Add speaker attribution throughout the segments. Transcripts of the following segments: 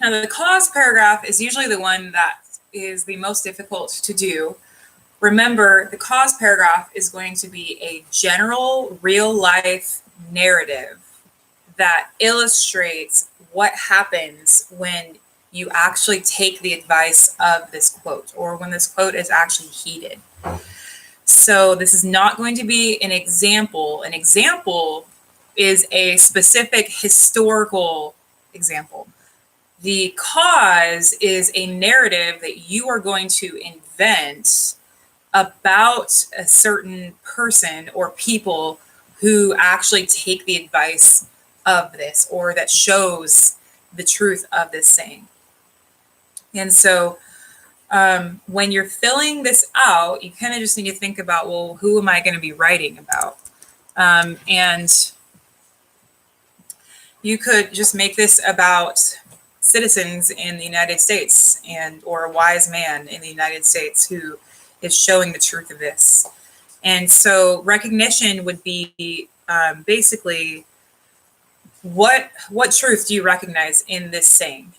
Speaker 1: Now, the cause paragraph is usually the one that is the most difficult to do. Remember, the cause paragraph is going to be a general, real-life narrative that illustrates what happens when you actually take the advice of this quote, or when this quote is actually heeded. So this is not going to be an example. An example is a specific historical example. The cause is a narrative that you are going to invent about a certain person or people who actually take the advice of this, or that shows the truth of this saying. And so when you're filling this out, you kind of just need to think about, well, who am I going to be writing about? And you could just make this about citizens in the United States, and or a wise man in the United States who is showing the truth of this. And so recognition would be basically, what truth do you recognize in this saying?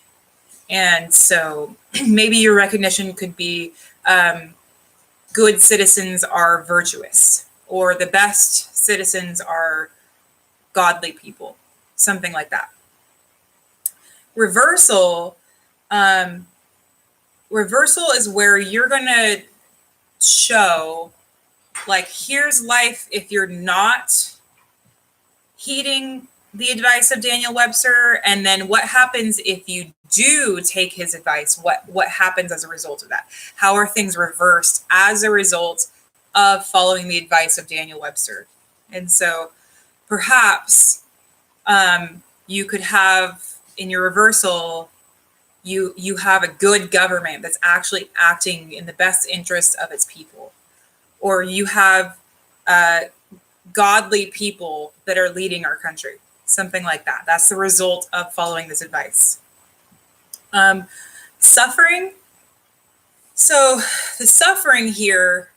Speaker 1: And so maybe your recognition could be good citizens are virtuous, or the best citizens are godly people, something like that. Reversal is where you're going to show, like, here's life if you're not heeding the advice of Daniel Webster, and then what happens if you do take his advice? What happens as a result of that? How are things reversed as a result of following the advice of Daniel Webster? And so perhaps you could have in your reversal, you have a good government that's actually acting in the best interest of its people, or you have godly people that are leading our country, something like that. That's the result of following this advice. Suffering. So the suffering here,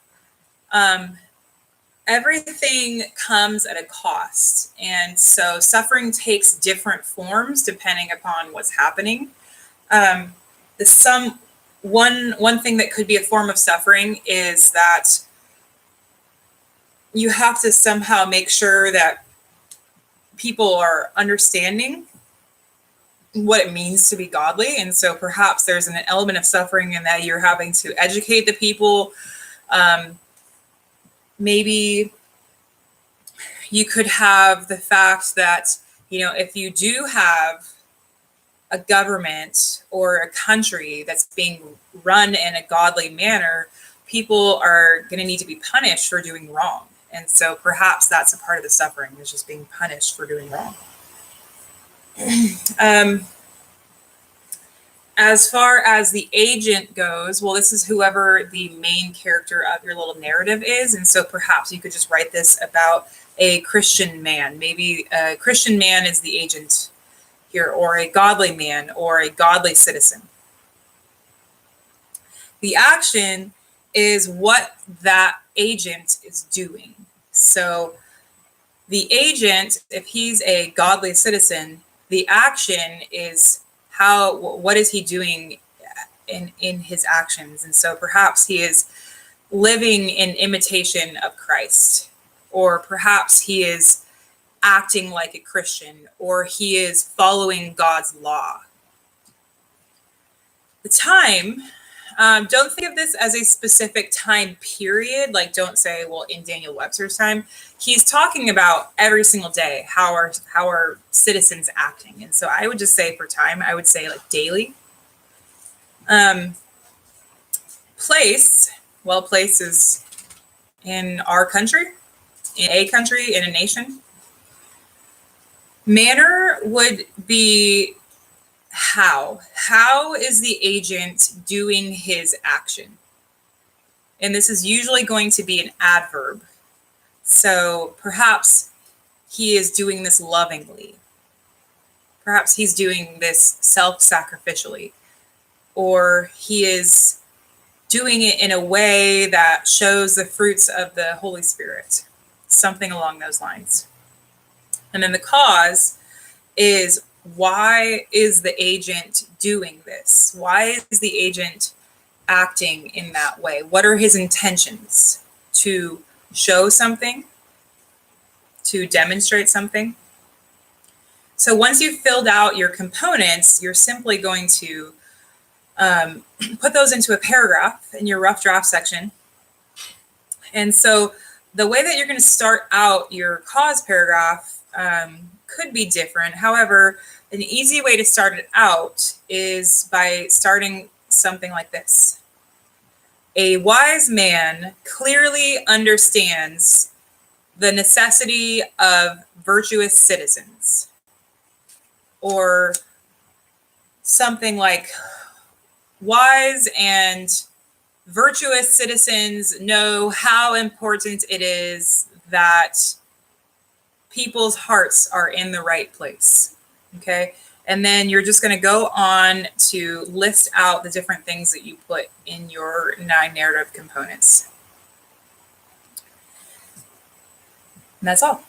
Speaker 1: everything comes at a cost. And so suffering takes different forms depending upon what's happening. One thing that could be a form of suffering is that you have to somehow make sure that people are understanding what it means to be godly. And so perhaps there's an element of suffering in that you're having to educate the people. Maybe you could have the fact that, if you do have a government or a country that's being run in a godly manner, people are going to need to be punished for doing wrong. And so perhaps that's a part of the suffering, is just being punished for doing wrong. As far as the agent goes, well, this is whoever the main character of your little narrative is. And so perhaps you could just write this about a Christian man. Maybe a Christian man is the agent here, or a godly man, or a godly citizen. The action is what that agent is doing. So the agent, if he's a godly citizen, the action is what is he doing in his actions? And so perhaps he is living in imitation of Christ, or perhaps he is acting like a Christian, or he is following God's law. The time, don't think of this as a specific time period. Like, don't say, well, in Daniel Webster's time. He's talking about every single day, how are citizens acting. And so I would just say, for time, I would say like daily. Place, well, place is in our country, in a country, in a nation. Manner would be how. How is the agent doing his action? And this is usually going to be an adverb. So perhaps he is doing this lovingly. Perhaps he's doing this self-sacrificially. Or he is doing it in a way that shows the fruits of the Holy Spirit. Something along those lines. And then the cause is why is the agent doing this? Why is the agent acting in that way? What are his intentions? To show something? To demonstrate something? So once you've filled out your components, you're simply going to put those into a paragraph in your rough draft section. And so the way that you're going to start out your cause paragraph could be different. However, an easy way to start it out is by starting something like this. A wise man clearly understands the necessity of virtuous citizens. Or something like, wise and virtuous citizens know how important it is that people's hearts are in the right place. Okay. And then you're just going to go on to list out the different things that you put in your 9 narrative components. And that's all.